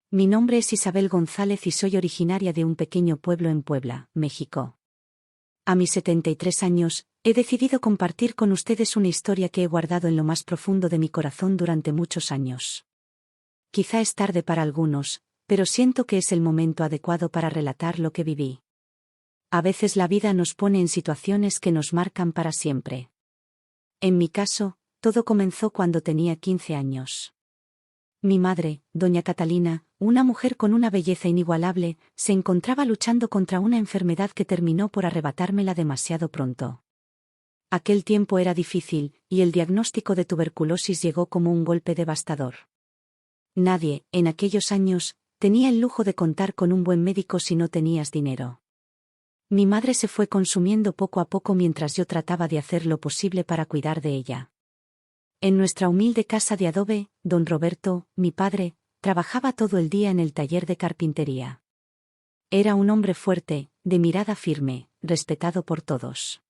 Mi nombre es Isabel González y soy originaria de un pequeño pueblo en Puebla, México. A mis 73 años, he decidido compartir con ustedes una historia que he guardado en lo más profundo de mi corazón durante muchos años. Quizá es tarde para algunos, pero siento que es el momento adecuado para relatar lo que viví. A veces la vida nos pone en situaciones que nos marcan para siempre. En mi caso, todo comenzó cuando tenía 15 años. Mi madre, doña Catalina, una mujer con una belleza inigualable, se encontraba luchando contra una enfermedad que terminó por arrebatármela demasiado pronto. Aquel tiempo era difícil, y el diagnóstico de tuberculosis llegó como un golpe devastador. Nadie, en aquellos años, tenía el lujo de contar con un buen médico si no tenías dinero. Mi madre se fue consumiendo poco a poco mientras yo trataba de hacer lo posible para cuidar de ella. En nuestra humilde casa de adobe, don Roberto, mi padre, trabajaba todo el día en el taller de carpintería. Era un hombre fuerte, de mirada firme, respetado por todos.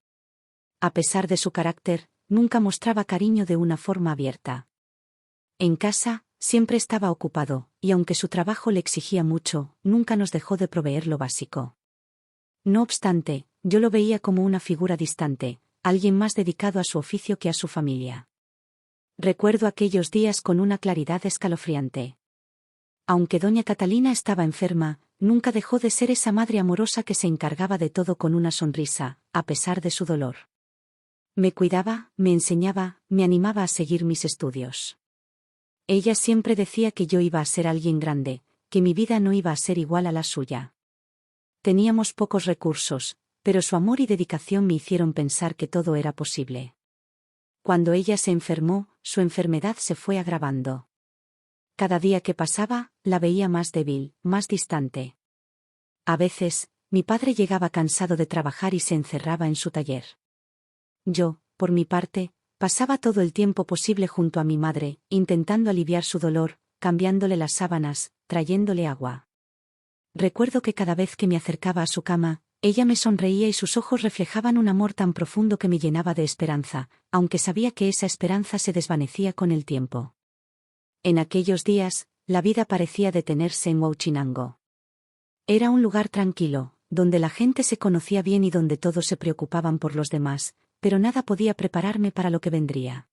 A pesar de su carácter, nunca mostraba cariño de una forma abierta. En casa, siempre estaba ocupado, y aunque su trabajo le exigía mucho, nunca nos dejó de proveer lo básico. No obstante, yo lo veía como una figura distante, alguien más dedicado a su oficio que a su familia. Recuerdo aquellos días con una claridad escalofriante. Aunque doña Catalina estaba enferma, nunca dejó de ser esa madre amorosa que se encargaba de todo con una sonrisa, a pesar de su dolor. Me cuidaba, me enseñaba, me animaba a seguir mis estudios. Ella siempre decía que yo iba a ser alguien grande, que mi vida no iba a ser igual a la suya. Teníamos pocos recursos, pero su amor y dedicación me hicieron pensar que todo era posible. Cuando ella se enfermó, su enfermedad se fue agravando. Cada día que pasaba, la veía más débil, más distante. A veces, mi padre llegaba cansado de trabajar y se encerraba en su taller. Yo, por mi parte, pasaba todo el tiempo posible junto a mi madre, intentando aliviar su dolor, cambiándole las sábanas, trayéndole agua. Recuerdo que cada vez que me acercaba a su cama, ella me sonreía y sus ojos reflejaban un amor tan profundo que me llenaba de esperanza, aunque sabía que esa esperanza se desvanecía con el tiempo. En aquellos días, la vida parecía detenerse en Huauchinango. Era un lugar tranquilo, donde la gente se conocía bien y donde todos se preocupaban por los demás, pero nada podía prepararme para lo que vendría.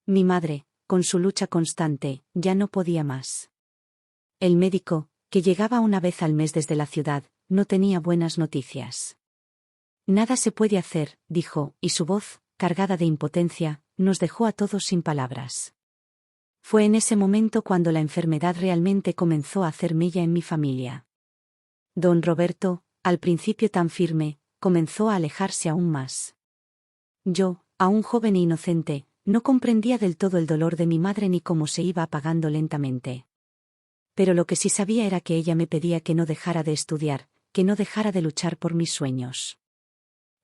Mi madre, con su lucha constante, ya no podía más. El médico, que llegaba una vez al mes desde la ciudad, no tenía buenas noticias. Nada se puede hacer, dijo, y su voz, cargada de impotencia, nos dejó a todos sin palabras. Fue en ese momento cuando la enfermedad realmente comenzó a hacer mella en mi familia. Don Roberto, al principio tan firme, comenzó a alejarse aún más. Yo, aún joven e inocente, no comprendía del todo el dolor de mi madre ni cómo se iba apagando lentamente. Pero lo que sí sabía era que ella me pedía que no dejara de estudiar, que no dejara de luchar por mis sueños.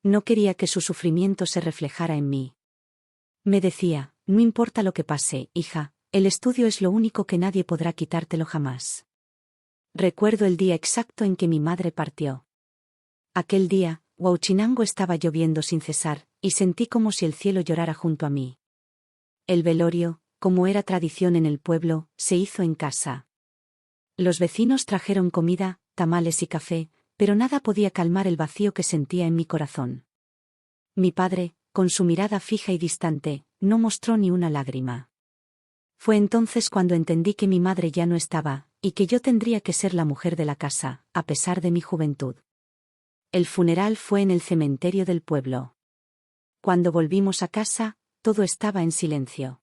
No quería que su sufrimiento se reflejara en mí. Me decía, no importa lo que pase, hija, el estudio es lo único que nadie podrá quitártelo jamás. Recuerdo el día exacto en que mi madre partió. Aquel día, Huauchinango estaba lloviendo sin cesar, y sentí como si el cielo llorara junto a mí. El velorio, como era tradición en el pueblo, se hizo en casa. Los vecinos trajeron comida, tamales y café, pero nada podía calmar el vacío que sentía en mi corazón. Mi padre, con su mirada fija y distante, no mostró ni una lágrima. Fue entonces cuando entendí que mi madre ya no estaba, y que yo tendría que ser la mujer de la casa, a pesar de mi juventud. El funeral fue en el cementerio del pueblo. Cuando volvimos a casa, todo estaba en silencio.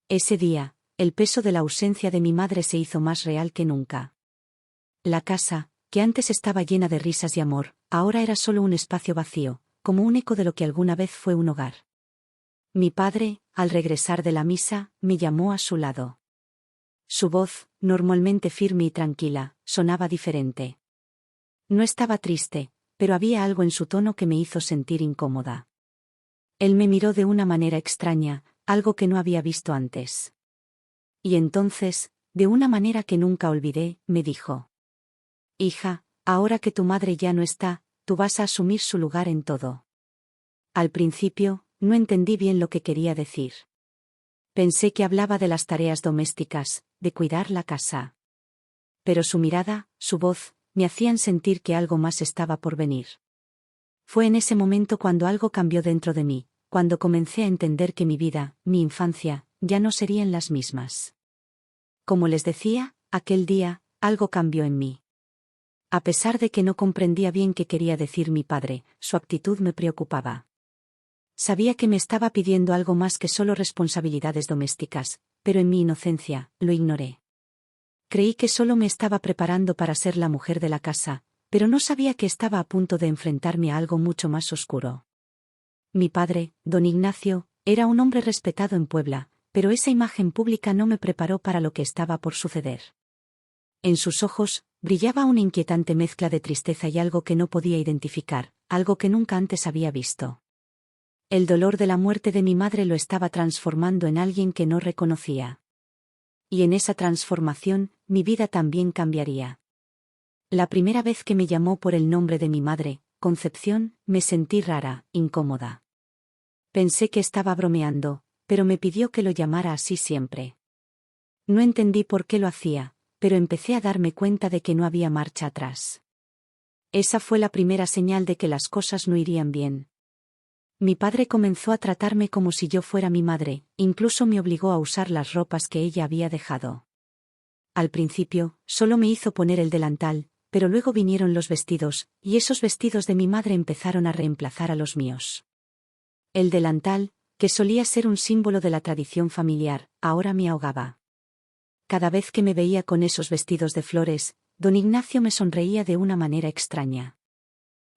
Ese día, el peso de la ausencia de mi madre se hizo más real que nunca. La casa, que antes estaba llena de risas y amor, ahora era solo un espacio vacío, como un eco de lo que alguna vez fue un hogar. Mi padre, al regresar de la misa, me llamó a su lado. Su voz, normalmente firme y tranquila, sonaba diferente. No estaba triste, pero había algo en su tono que me hizo sentir incómoda. Él me miró de una manera extraña, algo que no había visto antes. Y entonces, de una manera que nunca olvidé, me dijo: hija, ahora que tu madre ya no está, tú vas a asumir su lugar en todo. Al principio, no entendí bien lo que quería decir. Pensé que hablaba de las tareas domésticas, de cuidar la casa. Pero su mirada, su voz, me hacían sentir que algo más estaba por venir. Fue en ese momento cuando algo cambió dentro de mí, cuando comencé a entender que mi vida, mi infancia, ya no serían las mismas. Como les decía, aquel día, algo cambió en mí. A pesar de que no comprendía bien qué quería decir mi padre, su actitud me preocupaba. Sabía que me estaba pidiendo algo más que solo responsabilidades domésticas, pero en mi inocencia, lo ignoré. Creí que solo me estaba preparando para ser la mujer de la casa, pero no sabía que estaba a punto de enfrentarme a algo mucho más oscuro. Mi padre, don Ignacio, era un hombre respetado en Puebla, pero esa imagen pública no me preparó para lo que estaba por suceder. En sus ojos, brillaba una inquietante mezcla de tristeza y algo que no podía identificar, algo que nunca antes había visto. El dolor de la muerte de mi madre lo estaba transformando en alguien que no reconocía. Y en esa transformación, mi vida también cambiaría. La primera vez que me llamó por el nombre de mi madre, Concepción, me sentí rara, incómoda. Pensé que estaba bromeando, pero me pidió que lo llamara así siempre. No entendí por qué lo hacía, pero empecé a darme cuenta de que no había marcha atrás. Esa fue la primera señal de que las cosas no irían bien. Mi padre comenzó a tratarme como si yo fuera mi madre, incluso me obligó a usar las ropas que ella había dejado. Al principio, solo me hizo poner el delantal, pero luego vinieron los vestidos, y esos vestidos de mi madre empezaron a reemplazar a los míos. El delantal, que solía ser un símbolo de la tradición familiar, ahora me ahogaba. Cada vez que me veía con esos vestidos de flores, don Ignacio me sonreía de una manera extraña.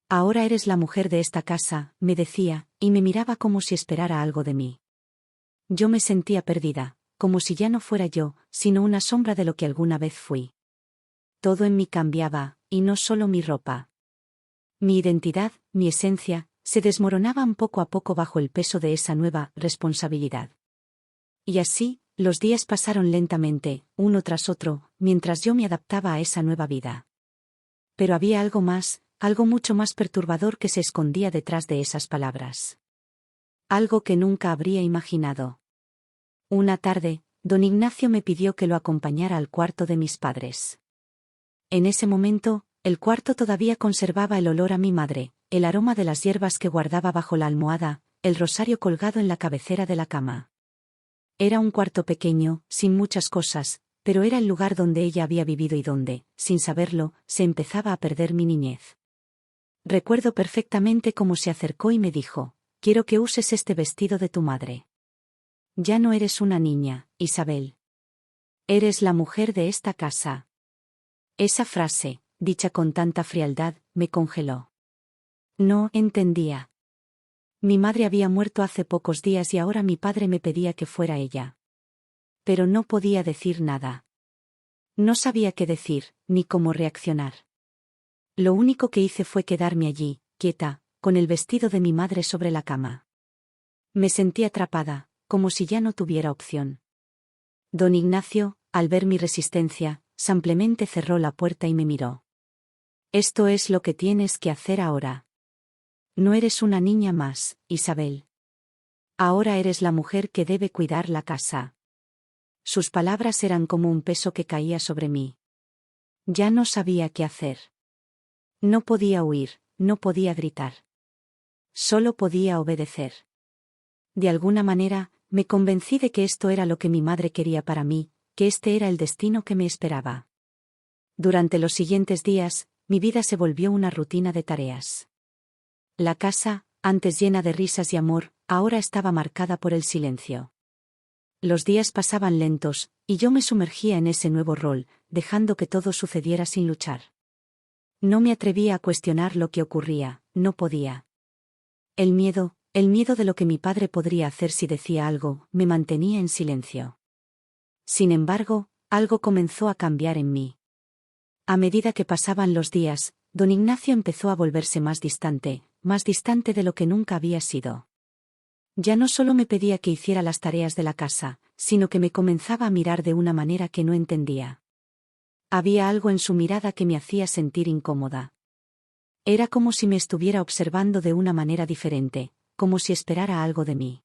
Ahora eres la mujer de esta casa, me decía, y me miraba como si esperara algo de mí. Yo me sentía perdida, como si ya no fuera yo, sino una sombra de lo que alguna vez fui. Todo en mí cambiaba, y no solo mi ropa. Mi identidad, mi esencia, se desmoronaban poco a poco bajo el peso de esa nueva responsabilidad. Y así, los días pasaron lentamente, uno tras otro, mientras yo me adaptaba a esa nueva vida. Pero había algo más, algo mucho más perturbador que se escondía detrás de esas palabras. Algo que nunca habría imaginado. Una tarde, don Ignacio me pidió que lo acompañara al cuarto de mis padres. En ese momento, el cuarto todavía conservaba el olor a mi madre, el aroma de las hierbas que guardaba bajo la almohada, el rosario colgado en la cabecera de la cama. Era un cuarto pequeño, sin muchas cosas, pero era el lugar donde ella había vivido y donde, sin saberlo, se empezaba a perder mi niñez. Recuerdo perfectamente cómo se acercó y me dijo: «Quiero que uses este vestido de tu madre. Ya no eres una niña, Isabel. Eres la mujer de esta casa». Esa frase, dicha con tanta frialdad, me congeló. No entendía. Mi madre había muerto hace pocos días y ahora mi padre me pedía que fuera ella. Pero no podía decir nada. No sabía qué decir, ni cómo reaccionar. Lo único que hice fue quedarme allí, quieta, con el vestido de mi madre sobre la cama. Me sentí atrapada, como si ya no tuviera opción. Don Ignacio, al ver mi resistencia, simplemente cerró la puerta y me miró. «Esto es lo que tienes que hacer ahora. No eres una niña más, Isabel. Ahora eres la mujer que debe cuidar la casa». Sus palabras eran como un peso que caía sobre mí. Ya no sabía qué hacer. No podía huir, no podía gritar. Solo podía obedecer. De alguna manera, me convencí de que esto era lo que mi madre quería para mí, que este era el destino que me esperaba. Durante los siguientes días, mi vida se volvió una rutina de tareas. La casa, antes llena de risas y amor, ahora estaba marcada por el silencio. Los días pasaban lentos, y yo me sumergía en ese nuevo rol, dejando que todo sucediera sin luchar. No me atrevía a cuestionar lo que ocurría, no podía. El miedo de lo que mi padre podría hacer si decía algo, me mantenía en silencio. Sin embargo, algo comenzó a cambiar en mí. A medida que pasaban los días, don Ignacio empezó a volverse más distante de lo que nunca había sido. Ya no solo me pedía que hiciera las tareas de la casa, sino que me comenzaba a mirar de una manera que no entendía. Había algo en su mirada que me hacía sentir incómoda. Era como si me estuviera observando de una manera diferente, como si esperara algo de mí.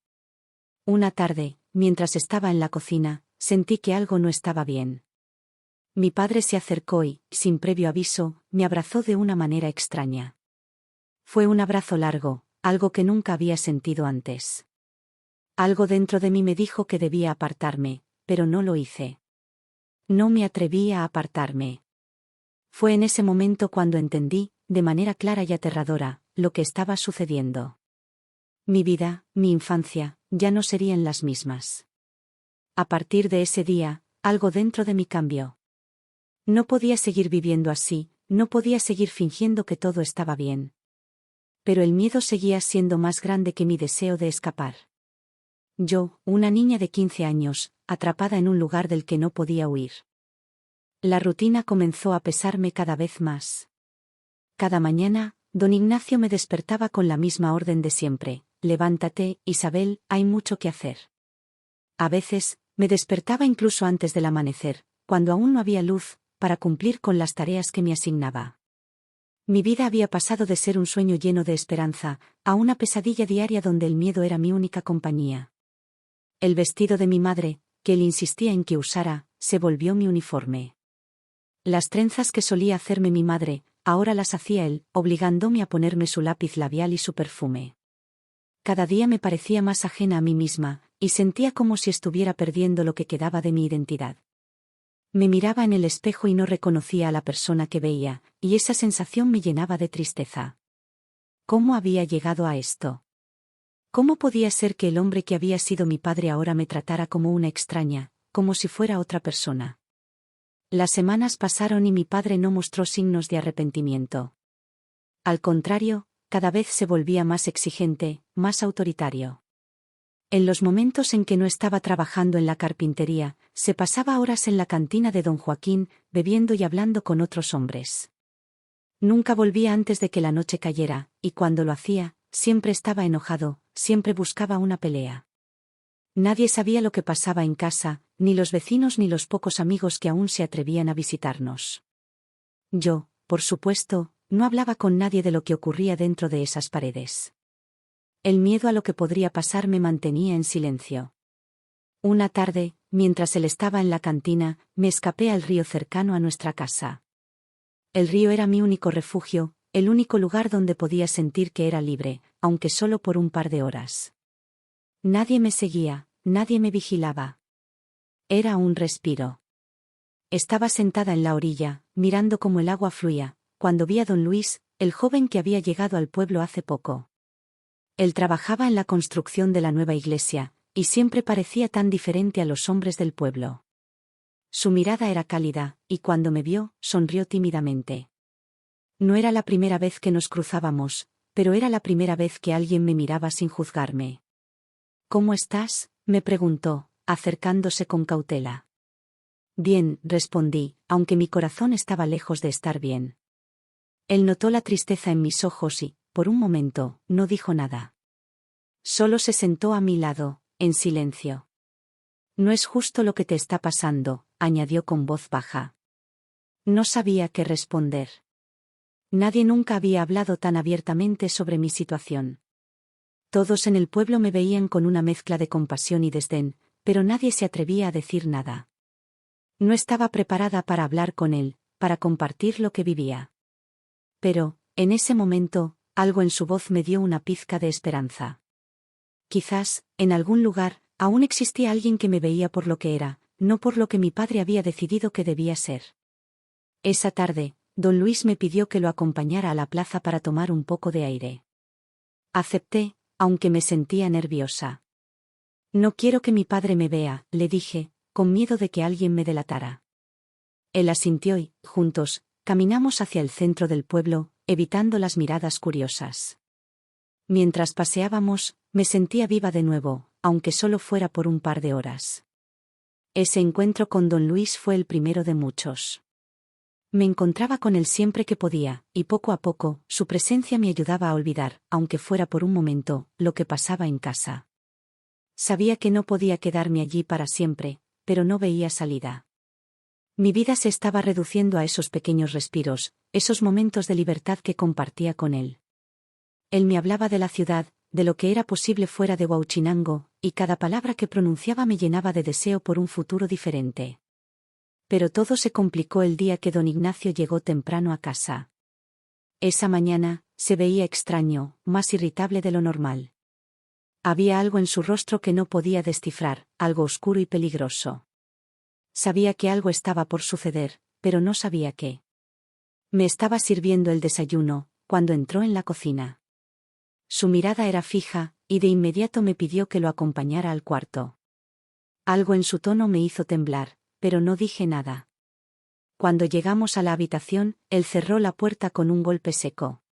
Una tarde, mientras estaba en la cocina, sentí que algo no estaba bien. Mi padre se acercó y, sin previo aviso, me abrazó de una manera extraña. Fue un abrazo largo, algo que nunca había sentido antes. Algo dentro de mí me dijo que debía apartarme, pero no lo hice. No me atreví a apartarme. Fue en ese momento cuando entendí, de manera clara y aterradora, lo que estaba sucediendo. Mi vida, mi infancia, ya no serían las mismas. A partir de ese día, algo dentro de mí cambió. No podía seguir viviendo así, no podía seguir fingiendo que todo estaba bien. Pero el miedo seguía siendo más grande que mi deseo de escapar. Yo, una niña de 15 años, atrapada en un lugar del que no podía huir. La rutina comenzó a pesarme cada vez más. Cada mañana, don Ignacio me despertaba con la misma orden de siempre: levántate, Isabel, hay mucho que hacer. A veces, me despertaba incluso antes del amanecer, cuando aún no había luz, para cumplir con las tareas que me asignaba. Mi vida había pasado de ser un sueño lleno de esperanza, a una pesadilla diaria donde el miedo era mi única compañía. El vestido de mi madre, que él insistía en que usara, se volvió mi uniforme. Las trenzas que solía hacerme mi madre, ahora las hacía él, obligándome a ponerme su lápiz labial y su perfume. Cada día me parecía más ajena a mí misma, y sentía como si estuviera perdiendo lo que quedaba de mi identidad. Me miraba en el espejo y no reconocía a la persona que veía, y esa sensación me llenaba de tristeza. ¿Cómo había llegado a esto? ¿Cómo podía ser que el hombre que había sido mi padre ahora me tratara como una extraña, como si fuera otra persona? Las semanas pasaron y mi padre no mostró signos de arrepentimiento. Al contrario, cada vez se volvía más exigente, más autoritario. En los momentos en que no estaba trabajando en la carpintería, se pasaba horas en la cantina de don Joaquín, bebiendo y hablando con otros hombres. Nunca volvía antes de que la noche cayera, y cuando lo hacía, siempre estaba enojado, siempre buscaba una pelea. Nadie sabía lo que pasaba en casa, ni los vecinos ni los pocos amigos que aún se atrevían a visitarnos. Yo, por supuesto, no hablaba con nadie de lo que ocurría dentro de esas paredes. El miedo a lo que podría pasar me mantenía en silencio. Una tarde, mientras él estaba en la cantina, me escapé al río cercano a nuestra casa. El río era mi único refugio, el único lugar donde podía sentir que era libre, aunque solo por un par de horas. Nadie me seguía, nadie me vigilaba. Era un respiro. Estaba sentada en la orilla, mirando cómo el agua fluía, cuando vi a don Luis, el joven que había llegado al pueblo hace poco. Él trabajaba en la construcción de la nueva iglesia, y siempre parecía tan diferente a los hombres del pueblo. Su mirada era cálida, y cuando me vio, sonrió tímidamente. No era la primera vez que nos cruzábamos, pero era la primera vez que alguien me miraba sin juzgarme. «¿Cómo estás?», me preguntó, acercándose con cautela. «Bien», respondí, aunque mi corazón estaba lejos de estar bien. Él notó la tristeza en mis ojos y, por un momento, no dijo nada. Solo se sentó a mi lado, en silencio. «No es justo lo que te está pasando», añadió con voz baja. No sabía qué responder. Nadie nunca había hablado tan abiertamente sobre mi situación. Todos en el pueblo me veían con una mezcla de compasión y desdén, pero nadie se atrevía a decir nada. No estaba preparada para hablar con él, para compartir lo que vivía. Pero, en ese momento, algo en su voz me dio una pizca de esperanza. Quizás, en algún lugar, aún existía alguien que me veía por lo que era, no por lo que mi padre había decidido que debía ser. Esa tarde, don Luis me pidió que lo acompañara a la plaza para tomar un poco de aire. Acepté, aunque me sentía nerviosa. «No quiero que mi padre me vea», le dije, con miedo de que alguien me delatara. Él asintió y, juntos, caminamos hacia el centro del pueblo, evitando las miradas curiosas. Mientras paseábamos, me sentía viva de nuevo, aunque solo fuera por un par de horas. Ese encuentro con don Luis fue el primero de muchos. Me encontraba con él siempre que podía, y poco a poco, su presencia me ayudaba a olvidar, aunque fuera por un momento, lo que pasaba en casa. Sabía que no podía quedarme allí para siempre, pero no veía salida. Mi vida se estaba reduciendo a esos pequeños respiros, esos momentos de libertad que compartía con él. Él me hablaba de la ciudad, de lo que era posible fuera de Huauchinango, y cada palabra que pronunciaba me llenaba de deseo por un futuro diferente. Pero todo se complicó el día que don Ignacio llegó temprano a casa. Esa mañana, se veía extraño, más irritable de lo normal. Había algo en su rostro que no podía descifrar, algo oscuro y peligroso. Sabía que algo estaba por suceder, pero no sabía qué. Me estaba sirviendo el desayuno, cuando entró en la cocina. Su mirada era fija, y de inmediato me pidió que lo acompañara al cuarto. Algo en su tono me hizo temblar, pero no dije nada. Cuando llegamos a la habitación, él cerró la puerta con un golpe seco.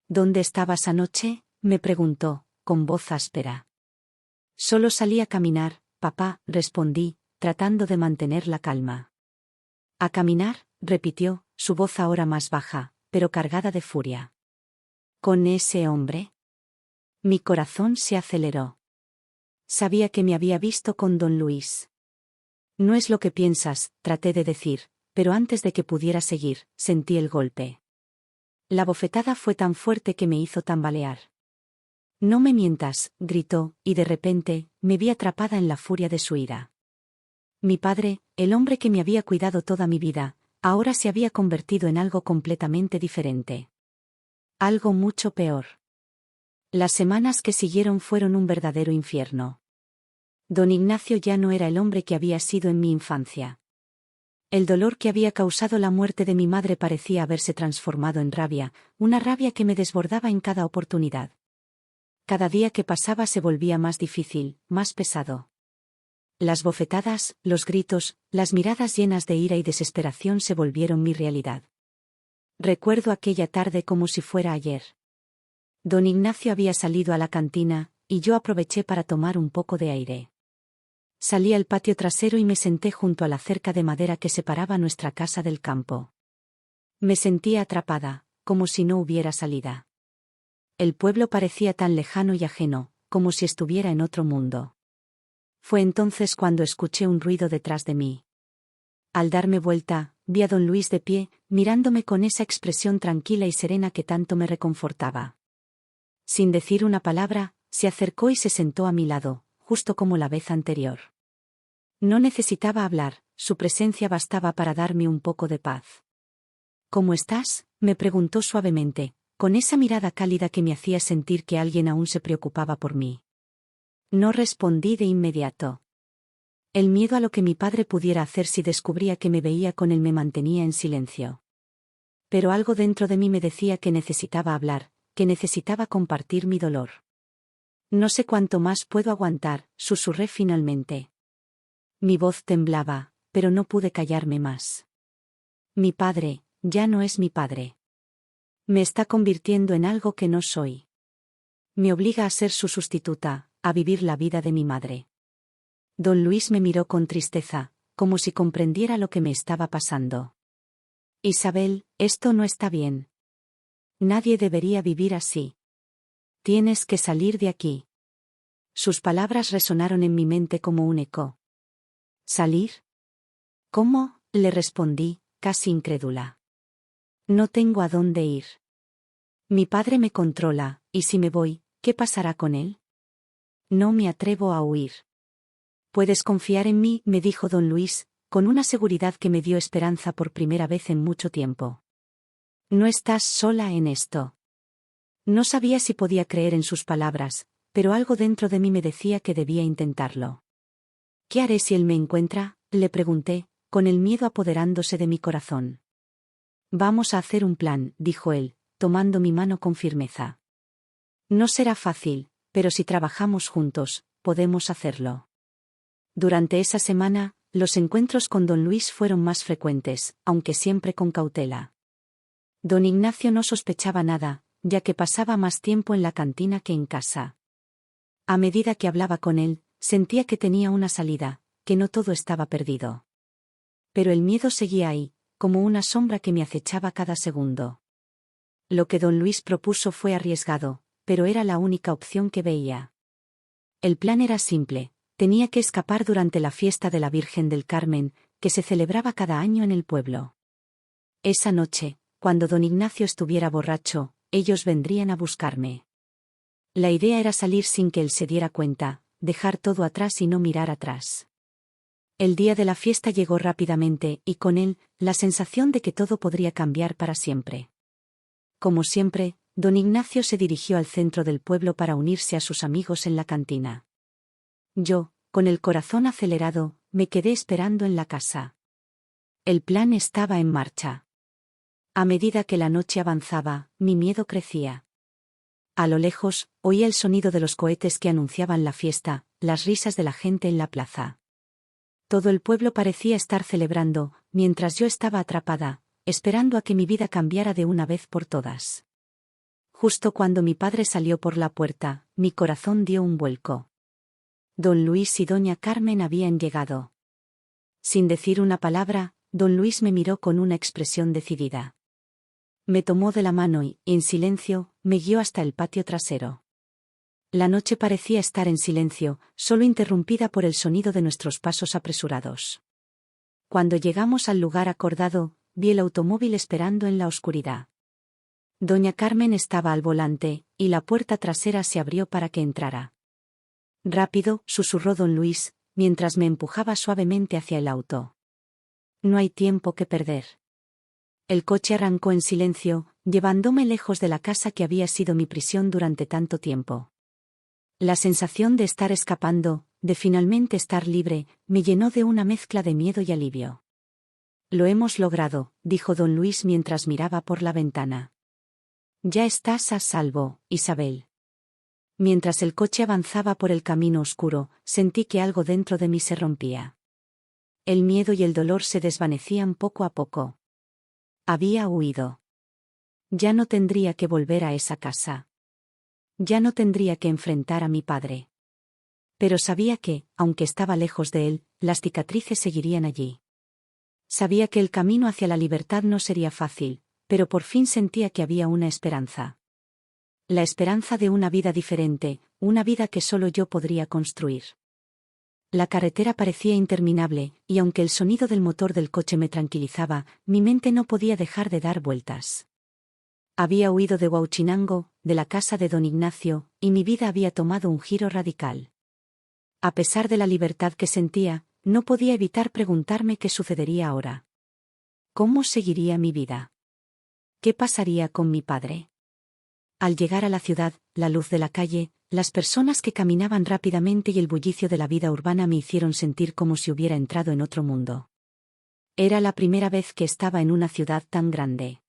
¿Dónde estabas anoche?, me preguntó, con voz áspera. Solo salí a caminar, papá, respondí, tratando de mantener la calma. ¿A caminar?, repitió, su voz ahora más baja, pero cargada de furia. ¿Con ese hombre? Mi corazón se aceleró. Sabía que me había visto con don Luis. No es lo que piensas, traté de decir, pero antes de que pudiera seguir, sentí el golpe. La bofetada fue tan fuerte que me hizo tambalear. No me mientas, gritó, y de repente, me vi atrapada en la furia de su ira. Mi padre, el hombre que me había cuidado toda mi vida, ahora se había convertido en algo completamente diferente. Algo mucho peor. Las semanas que siguieron fueron un verdadero infierno. Don Ignacio ya no era el hombre que había sido en mi infancia. El dolor que había causado la muerte de mi madre parecía haberse transformado en rabia, una rabia que me desbordaba en cada oportunidad. Cada día que pasaba se volvía más difícil, más pesado. Las bofetadas, los gritos, las miradas llenas de ira y desesperación se volvieron mi realidad. Recuerdo aquella tarde como si fuera ayer. Don Ignacio había salido a la cantina, y yo aproveché para tomar un poco de aire. Salí al patio trasero y me senté junto a la cerca de madera que separaba nuestra casa del campo. Me sentía atrapada, como si no hubiera salida. El pueblo parecía tan lejano y ajeno, como si estuviera en otro mundo. Fue entonces cuando escuché un ruido detrás de mí. Al darme vuelta, vi a don Luis de pie, mirándome con esa expresión tranquila y serena que tanto me reconfortaba. Sin decir una palabra, se acercó y se sentó a mi lado, justo como la vez anterior. No necesitaba hablar, su presencia bastaba para darme un poco de paz. ¿Cómo estás?, me preguntó suavemente, con esa mirada cálida que me hacía sentir que alguien aún se preocupaba por mí. No respondí de inmediato. El miedo a lo que mi padre pudiera hacer si descubría que me veía con él me mantenía en silencio. Pero algo dentro de mí me decía que necesitaba hablar, que necesitaba compartir mi dolor. No sé cuánto más puedo aguantar, susurré finalmente. Mi voz temblaba, pero no pude callarme más. Mi padre, ya no es mi padre. Me está convirtiendo en algo que no soy. Me obliga a ser su sustituta, a vivir la vida de mi madre. Don Luis me miró con tristeza, como si comprendiera lo que me estaba pasando. Isabel, esto no está bien. Nadie debería vivir así. Tienes que salir de aquí. Sus palabras resonaron en mi mente como un eco. ¿Salir? ¿Cómo?, le respondí, casi incrédula. No tengo a dónde ir. Mi padre me controla, y si me voy, ¿qué pasará con él? No me atrevo a huir. Puedes confiar en mí, me dijo don Luis, con una seguridad que me dio esperanza por primera vez en mucho tiempo. No estás sola en esto. No sabía si podía creer en sus palabras, pero algo dentro de mí me decía que debía intentarlo. ¿Qué haré si él me encuentra?, le pregunté, con el miedo apoderándose de mi corazón. Vamos a hacer un plan, dijo él, tomando mi mano con firmeza. No será fácil, pero si trabajamos juntos, podemos hacerlo. Durante esa semana, los encuentros con don Luis fueron más frecuentes, aunque siempre con cautela. Don Ignacio no sospechaba nada, ya que pasaba más tiempo en la cantina que en casa. A medida que hablaba con él, sentía que tenía una salida, que no todo estaba perdido. Pero el miedo seguía ahí, como una sombra que me acechaba cada segundo. Lo que don Luis propuso fue arriesgado, pero era la única opción que veía. El plan era simple, tenía que escapar durante la fiesta de la Virgen del Carmen, que se celebraba cada año en el pueblo. Esa noche, cuando don Ignacio estuviera borracho, ellos vendrían a buscarme. La idea era salir sin que él se diera cuenta, dejar todo atrás y no mirar atrás. El día de la fiesta llegó rápidamente y con él, la sensación de que todo podría cambiar para siempre. Como siempre, don Ignacio se dirigió al centro del pueblo para unirse a sus amigos en la cantina. Yo, con el corazón acelerado, me quedé esperando en la casa. El plan estaba en marcha. A medida que la noche avanzaba, mi miedo crecía. A lo lejos, oía el sonido de los cohetes que anunciaban la fiesta, las risas de la gente en la plaza. Todo el pueblo parecía estar celebrando, mientras yo estaba atrapada, esperando a que mi vida cambiara de una vez por todas. Justo cuando mi padre salió por la puerta, mi corazón dio un vuelco. Don Luis y doña Carmen habían llegado. Sin decir una palabra, don Luis me miró con una expresión decidida. Me tomó de la mano y, en silencio, me guió hasta el patio trasero. La noche parecía estar en silencio, solo interrumpida por el sonido de nuestros pasos apresurados. Cuando llegamos al lugar acordado, vi el automóvil esperando en la oscuridad. Doña Carmen estaba al volante, y la puerta trasera se abrió para que entrara. Rápido, susurró don Luis, mientras me empujaba suavemente hacia el auto. No hay tiempo que perder. El coche arrancó en silencio, llevándome lejos de la casa que había sido mi prisión durante tanto tiempo. La sensación de estar escapando, de finalmente estar libre, me llenó de una mezcla de miedo y alivio. Lo hemos logrado, dijo don Luis mientras miraba por la ventana. Ya estás a salvo, Isabel. Mientras el coche avanzaba por el camino oscuro, sentí que algo dentro de mí se rompía. El miedo y el dolor se desvanecían poco a poco. Había huido. Ya no tendría que volver a esa casa. Ya no tendría que enfrentar a mi padre. Pero sabía que, aunque estaba lejos de él, las cicatrices seguirían allí. Sabía que el camino hacia la libertad no sería fácil, pero por fin sentía que había una esperanza. La esperanza de una vida diferente, una vida que solo yo podría construir. La carretera parecía interminable, y aunque el sonido del motor del coche me tranquilizaba, mi mente no podía dejar de dar vueltas. Había huido de Huauchinango, de la casa de don Ignacio, y mi vida había tomado un giro radical. A pesar de la libertad que sentía, no podía evitar preguntarme qué sucedería ahora. ¿Cómo seguiría mi vida? ¿Qué pasaría con mi padre? Al llegar a la ciudad, la luz de la calle, las personas que caminaban rápidamente y el bullicio de la vida urbana me hicieron sentir como si hubiera entrado en otro mundo. Era la primera vez que estaba en una ciudad tan grande.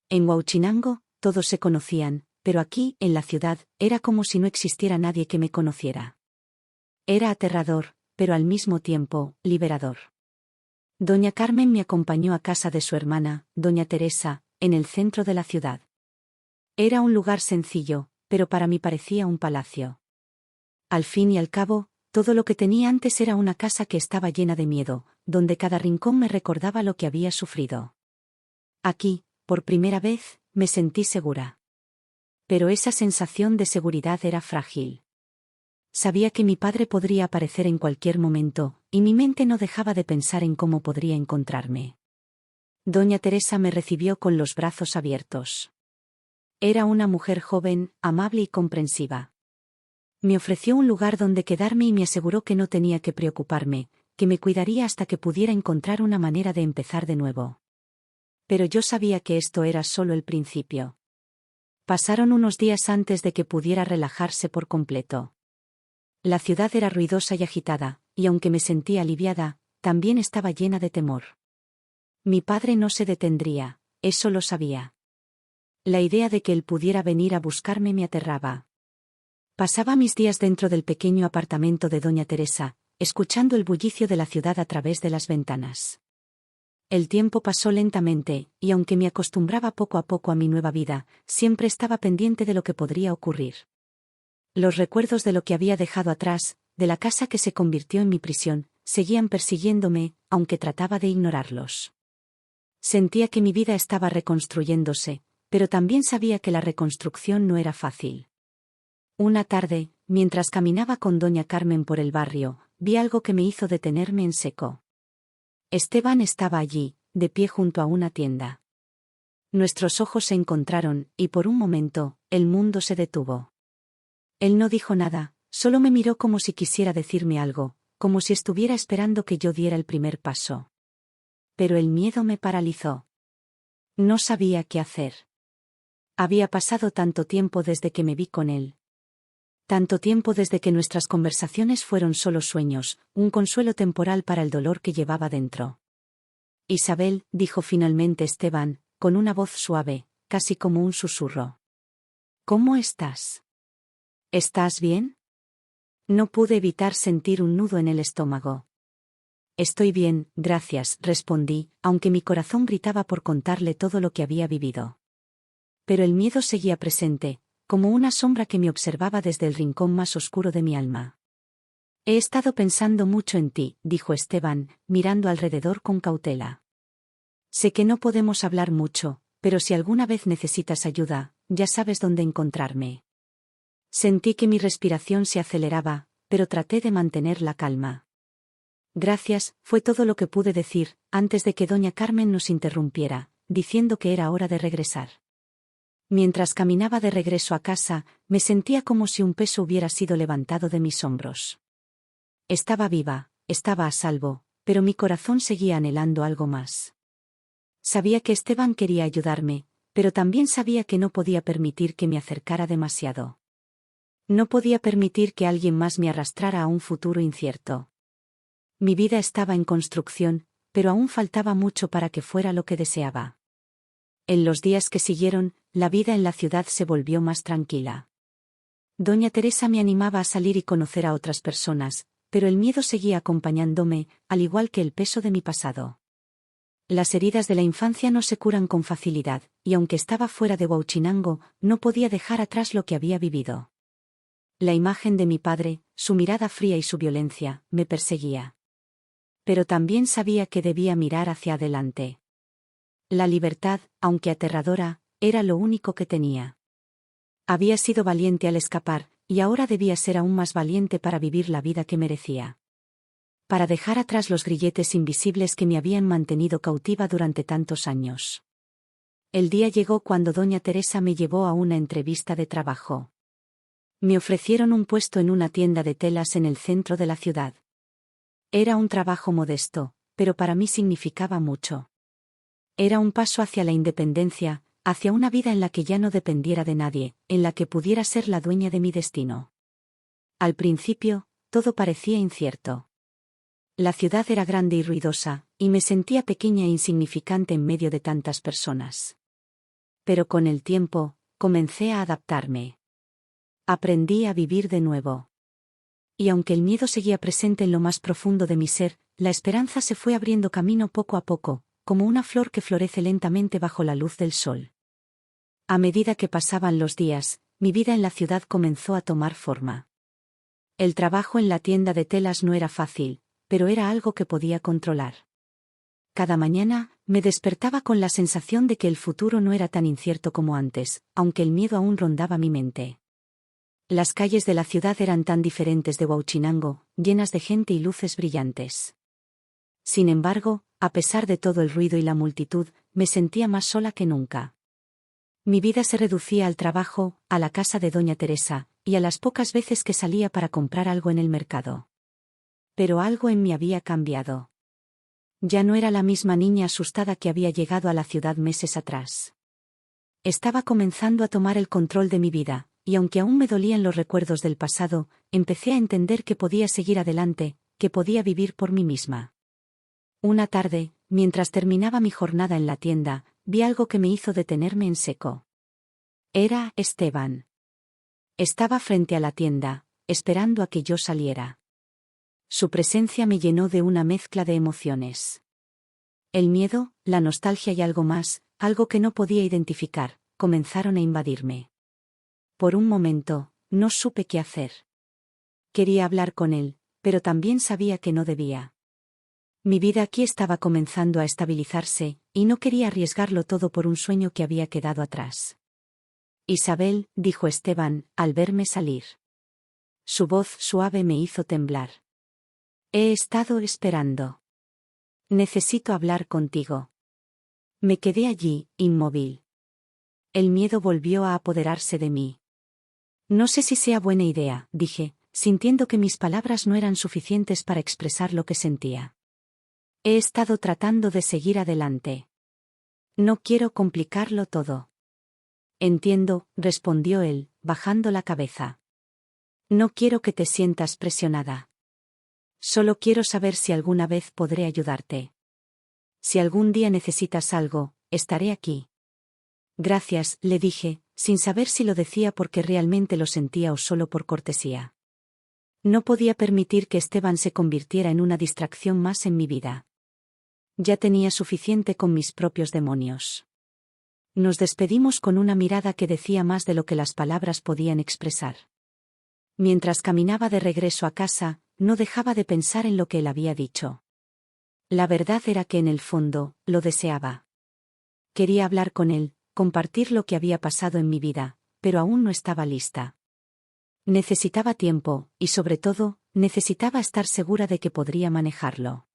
En Huauchinango, todos se conocían, pero aquí, en la ciudad, era como si no existiera nadie que me conociera. Era aterrador, pero al mismo tiempo, liberador. Doña Carmen me acompañó a casa de su hermana, doña Teresa, en el centro de la ciudad. Era un lugar sencillo, pero para mí parecía un palacio. Al fin y al cabo, todo lo que tenía antes era una casa que estaba llena de miedo, donde cada rincón me recordaba lo que había sufrido. Aquí, por primera vez, me sentí segura. Pero esa sensación de seguridad era frágil. Sabía que mi padre podría aparecer en cualquier momento, y mi mente no dejaba de pensar en cómo podría encontrarme. Doña Teresa me recibió con los brazos abiertos. Era una mujer joven, amable y comprensiva. Me ofreció un lugar donde quedarme y me aseguró que no tenía que preocuparme, que me cuidaría hasta que pudiera encontrar una manera de empezar de nuevo. Pero yo sabía que esto era solo el principio. Pasaron unos días antes de que pudiera relajarse por completo. La ciudad era ruidosa y agitada, y aunque me sentía aliviada, también estaba llena de temor. Mi padre no se detendría, eso lo sabía. La idea de que él pudiera venir a buscarme me aterraba. Pasaba mis días dentro del pequeño apartamento de doña Teresa, escuchando el bullicio de la ciudad a través de las ventanas. El tiempo pasó lentamente, y aunque me acostumbraba poco a poco a mi nueva vida, siempre estaba pendiente de lo que podría ocurrir. Los recuerdos de lo que había dejado atrás, de la casa que se convirtió en mi prisión, seguían persiguiéndome, aunque trataba de ignorarlos. Sentía que mi vida estaba reconstruyéndose, pero también sabía que la reconstrucción no era fácil. Una tarde, mientras caminaba con doña Carmen por el barrio, vi algo que me hizo detenerme en seco. Esteban estaba allí, de pie junto a una tienda. Nuestros ojos se encontraron, y por un momento, el mundo se detuvo. Él no dijo nada, solo me miró como si quisiera decirme algo, como si estuviera esperando que yo diera el primer paso. Pero el miedo me paralizó. No sabía qué hacer. Había pasado tanto tiempo desde que me vi con él. Tanto tiempo desde que nuestras conversaciones fueron solo sueños, un consuelo temporal para el dolor que llevaba dentro. Isabel, dijo finalmente Esteban, con una voz suave, casi como un susurro. ¿Cómo estás? ¿Estás bien? No pude evitar sentir un nudo en el estómago. Estoy bien, gracias, respondí, aunque mi corazón gritaba por contarle todo lo que había vivido. Pero el miedo seguía presente, como una sombra que me observaba desde el rincón más oscuro de mi alma. He estado pensando mucho en ti, dijo Esteban, mirando alrededor con cautela. Sé que no podemos hablar mucho, pero si alguna vez necesitas ayuda, ya sabes dónde encontrarme. Sentí que mi respiración se aceleraba, pero traté de mantener la calma. Gracias, fue todo lo que pude decir, antes de que doña Carmen nos interrumpiera, diciendo que era hora de regresar. Mientras caminaba de regreso a casa, me sentía como si un peso hubiera sido levantado de mis hombros. Estaba viva, estaba a salvo, pero mi corazón seguía anhelando algo más. Sabía que Esteban quería ayudarme, pero también sabía que no podía permitir que me acercara demasiado. No podía permitir que alguien más me arrastrara a un futuro incierto. Mi vida estaba en construcción, pero aún faltaba mucho para que fuera lo que deseaba. En los días que siguieron, la vida en la ciudad se volvió más tranquila. Doña Teresa me animaba a salir y conocer a otras personas, pero el miedo seguía acompañándome, al igual que el peso de mi pasado. Las heridas de la infancia no se curan con facilidad, y aunque estaba fuera de Huauchinango, no podía dejar atrás lo que había vivido. La imagen de mi padre, su mirada fría y su violencia, me perseguía. Pero también sabía que debía mirar hacia adelante. La libertad, aunque aterradora, era lo único que tenía. Había sido valiente al escapar, y ahora debía ser aún más valiente para vivir la vida que merecía. Para dejar atrás los grilletes invisibles que me habían mantenido cautiva durante tantos años. El día llegó cuando doña Teresa me llevó a una entrevista de trabajo. Me ofrecieron un puesto en una tienda de telas en el centro de la ciudad. Era un trabajo modesto, pero para mí significaba mucho. Era un paso hacia la independencia, hacia una vida en la que ya no dependiera de nadie, en la que pudiera ser la dueña de mi destino. Al principio, todo parecía incierto. La ciudad era grande y ruidosa, y me sentía pequeña e insignificante en medio de tantas personas. Pero con el tiempo, comencé a adaptarme. Aprendí a vivir de nuevo. Y aunque el miedo seguía presente en lo más profundo de mi ser, la esperanza se fue abriendo camino poco a poco, como una flor que florece lentamente bajo la luz del sol. A medida que pasaban los días, mi vida en la ciudad comenzó a tomar forma. El trabajo en la tienda de telas no era fácil, pero era algo que podía controlar. Cada mañana, me despertaba con la sensación de que el futuro no era tan incierto como antes, aunque el miedo aún rondaba mi mente. Las calles de la ciudad eran tan diferentes de Huauchinango, llenas de gente y luces brillantes. Sin embargo, a pesar de todo el ruido y la multitud, me sentía más sola que nunca. Mi vida se reducía al trabajo, a la casa de doña Teresa, y a las pocas veces que salía para comprar algo en el mercado. Pero algo en mí había cambiado. Ya no era la misma niña asustada que había llegado a la ciudad meses atrás. Estaba comenzando a tomar el control de mi vida, y aunque aún me dolían los recuerdos del pasado, empecé a entender que podía seguir adelante, que podía vivir por mí misma. Una tarde, mientras terminaba mi jornada en la tienda, vi algo que me hizo detenerme en seco. Era Esteban. Estaba frente a la tienda, esperando a que yo saliera. Su presencia me llenó de una mezcla de emociones. El miedo, la nostalgia y algo más, algo que no podía identificar, comenzaron a invadirme. Por un momento, no supe qué hacer. Quería hablar con él, pero también sabía que no debía. Mi vida aquí estaba comenzando a estabilizarse, y no quería arriesgarlo todo por un sueño que había quedado atrás. Isabel, dijo Esteban, al verme salir. Su voz suave me hizo temblar. He estado esperando. Necesito hablar contigo. Me quedé allí, inmóvil. El miedo volvió a apoderarse de mí. No sé si sea buena idea, dije, sintiendo que mis palabras no eran suficientes para expresar lo que sentía. He estado tratando de seguir adelante. No quiero complicarlo todo. Entiendo, respondió él, bajando la cabeza. No quiero que te sientas presionada. Solo quiero saber si alguna vez podré ayudarte. Si algún día necesitas algo, estaré aquí. Gracias, le dije, sin saber si lo decía porque realmente lo sentía o solo por cortesía. No podía permitir que Esteban se convirtiera en una distracción más en mi vida. Ya tenía suficiente con mis propios demonios. Nos despedimos con una mirada que decía más de lo que las palabras podían expresar. Mientras caminaba de regreso a casa, no dejaba de pensar en lo que él había dicho. La verdad era que en el fondo, lo deseaba. Quería hablar con él, compartir lo que había pasado en mi vida, pero aún no estaba lista. Necesitaba tiempo, y sobre todo, necesitaba estar segura de que podría manejarlo.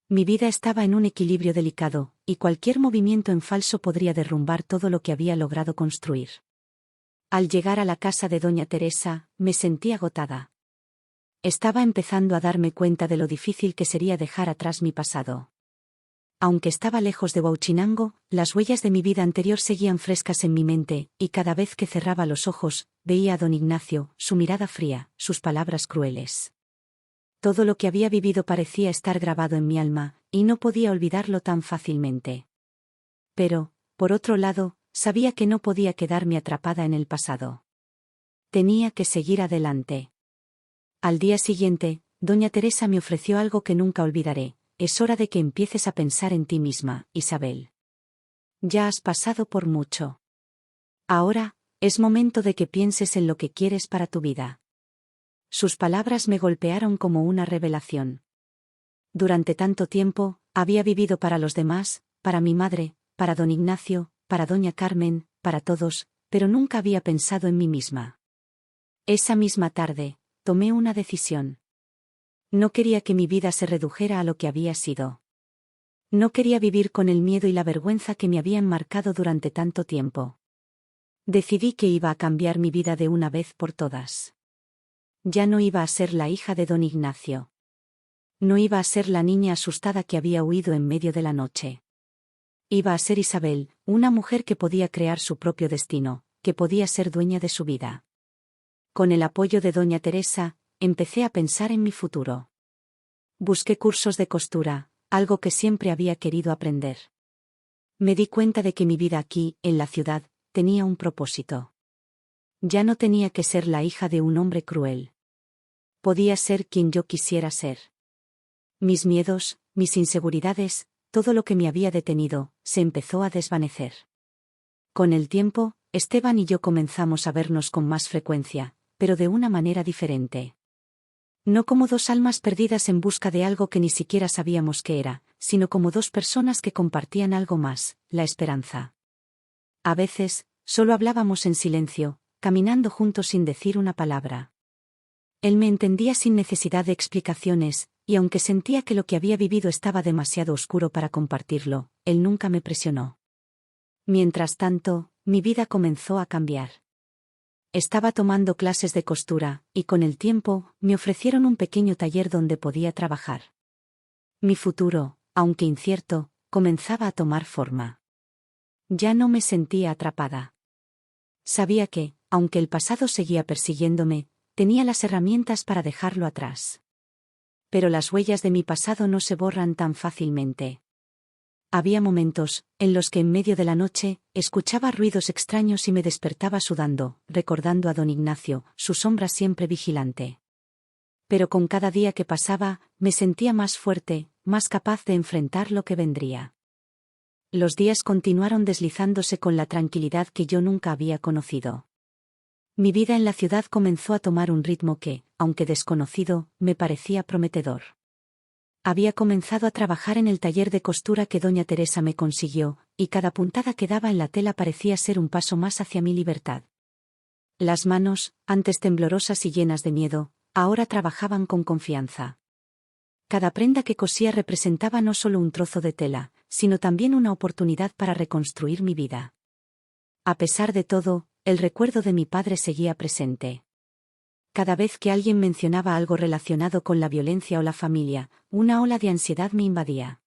Mi vida estaba en un equilibrio delicado, y cualquier movimiento en falso podría derrumbar todo lo que había logrado construir. Al llegar a la casa de doña Teresa, me sentí agotada. Estaba empezando a darme cuenta de lo difícil que sería dejar atrás mi pasado. Aunque estaba lejos de Huauchinango, las huellas de mi vida anterior seguían frescas en mi mente, y cada vez que cerraba los ojos, veía a don Ignacio, su mirada fría, sus palabras crueles. Todo lo que había vivido parecía estar grabado en mi alma, y no podía olvidarlo tan fácilmente. Pero, por otro lado, sabía que no podía quedarme atrapada en el pasado. Tenía que seguir adelante. Al día siguiente, doña Teresa me ofreció algo que nunca olvidaré: es hora de que empieces a pensar en ti misma, Isabel. Ya has pasado por mucho. Ahora, es momento de que pienses en lo que quieres para tu vida. Sus palabras me golpearon como una revelación. Durante tanto tiempo, había vivido para los demás, para mi madre, para don Ignacio, para doña Carmen, para todos, pero nunca había pensado en mí misma. Esa misma tarde, tomé una decisión. No quería que mi vida se redujera a lo que había sido. No quería vivir con el miedo y la vergüenza que me habían marcado durante tanto tiempo. Decidí que iba a cambiar mi vida de una vez por todas. Ya no iba a ser la hija de don Ignacio. No iba a ser la niña asustada que había huido en medio de la noche. Iba a ser Isabel, una mujer que podía crear su propio destino, que podía ser dueña de su vida. Con el apoyo de doña Teresa, empecé a pensar en mi futuro. Busqué cursos de costura, algo que siempre había querido aprender. Me di cuenta de que mi vida aquí, en la ciudad, tenía un propósito. Ya no tenía que ser la hija de un hombre cruel. Podía ser quien yo quisiera ser. Mis miedos, mis inseguridades, todo lo que me había detenido, se empezó a desvanecer. Con el tiempo, Esteban y yo comenzamos a vernos con más frecuencia, pero de una manera diferente. No como dos almas perdidas en busca de algo que ni siquiera sabíamos qué era, sino como dos personas que compartían algo más, la esperanza. A veces, solo hablábamos en silencio, caminando juntos sin decir una palabra. Él me entendía sin necesidad de explicaciones, y aunque sentía que lo que había vivido estaba demasiado oscuro para compartirlo, él nunca me presionó. Mientras tanto, mi vida comenzó a cambiar. Estaba tomando clases de costura, y con el tiempo, me ofrecieron un pequeño taller donde podía trabajar. Mi futuro, aunque incierto, comenzaba a tomar forma. Ya no me sentía atrapada. Sabía que, aunque el pasado seguía persiguiéndome, tenía las herramientas para dejarlo atrás. Pero las huellas de mi pasado no se borran tan fácilmente. Había momentos, en los que en medio de la noche, escuchaba ruidos extraños y me despertaba sudando, recordando a don Ignacio, su sombra siempre vigilante. Pero con cada día que pasaba, me sentía más fuerte, más capaz de enfrentar lo que vendría. Los días continuaron deslizándose con la tranquilidad que yo nunca había conocido. Mi vida en la ciudad comenzó a tomar un ritmo que, aunque desconocido, me parecía prometedor. Había comenzado a trabajar en el taller de costura que doña Teresa me consiguió, y cada puntada que daba en la tela parecía ser un paso más hacia mi libertad. Las manos, antes temblorosas y llenas de miedo, ahora trabajaban con confianza. Cada prenda que cosía representaba no solo un trozo de tela, sino también una oportunidad para reconstruir mi vida. A pesar de todo, el recuerdo de mi padre seguía presente. Cada vez que alguien mencionaba algo relacionado con la violencia o la familia, una ola de ansiedad me invadía.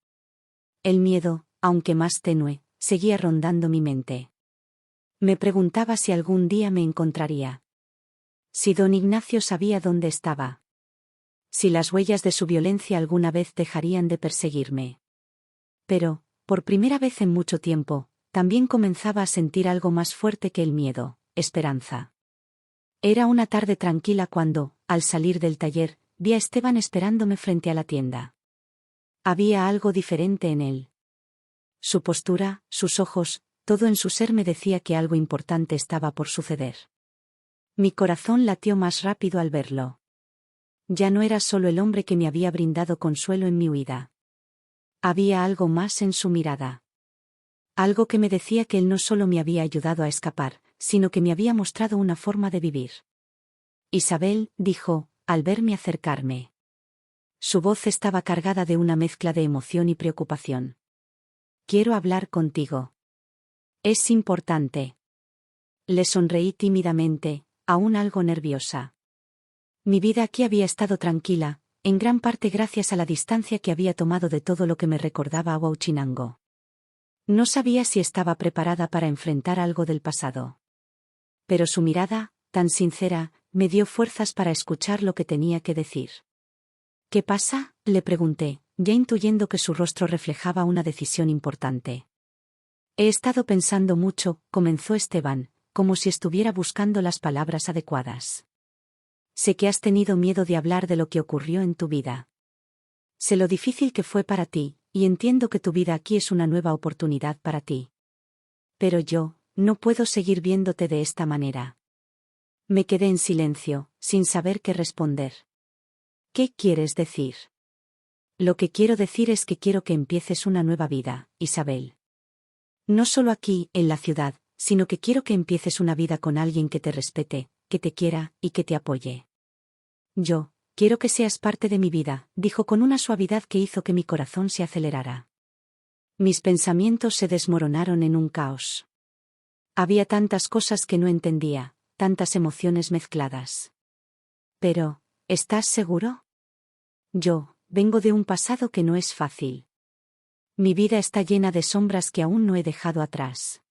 El miedo, aunque más tenue, seguía rondando mi mente. Me preguntaba si algún día me encontraría. Si don Ignacio sabía dónde estaba. Si las huellas de su violencia alguna vez dejarían de perseguirme. Pero, por primera vez en mucho tiempo, también comenzaba a sentir algo más fuerte que el miedo: esperanza. Era una tarde tranquila cuando, al salir del taller, vi a Esteban esperándome frente a la tienda. Había algo diferente en él. Su postura, sus ojos, todo en su ser me decía que algo importante estaba por suceder. Mi corazón latió más rápido al verlo. Ya no era solo el hombre que me había brindado consuelo en mi huida. Había algo más en su mirada. Algo que me decía que él no solo me había ayudado a escapar, sino que me había mostrado una forma de vivir. Isabel, dijo, al verme acercarme. Su voz estaba cargada de una mezcla de emoción y preocupación. Quiero hablar contigo. Es importante. Le sonreí tímidamente, aún algo nerviosa. Mi vida aquí había estado tranquila, en gran parte gracias a la distancia que había tomado de todo lo que me recordaba a Huauchinango. No sabía si estaba preparada para enfrentar algo del pasado. Pero su mirada, tan sincera, me dio fuerzas para escuchar lo que tenía que decir. ¿Qué pasa?, le pregunté, ya intuyendo que su rostro reflejaba una decisión importante. He estado pensando mucho, comenzó Esteban, como si estuviera buscando las palabras adecuadas. Sé que has tenido miedo de hablar de lo que ocurrió en tu vida. Sé lo difícil que fue para ti, y entiendo que tu vida aquí es una nueva oportunidad para ti. Pero yo, no puedo seguir viéndote de esta manera. Me quedé en silencio, sin saber qué responder. ¿Qué quieres decir? Lo que quiero decir es que quiero que empieces una nueva vida, Isabel. No solo aquí, en la ciudad, sino que quiero que empieces una vida con alguien que te respete, que te quiera, y que te apoye. Yo, quiero que seas parte de mi vida, dijo con una suavidad que hizo que mi corazón se acelerara. Mis pensamientos se desmoronaron en un caos. Había tantas cosas que no entendía, tantas emociones mezcladas. Pero, ¿estás seguro? Yo, vengo de un pasado que no es fácil. Mi vida está llena de sombras que aún no he dejado atrás.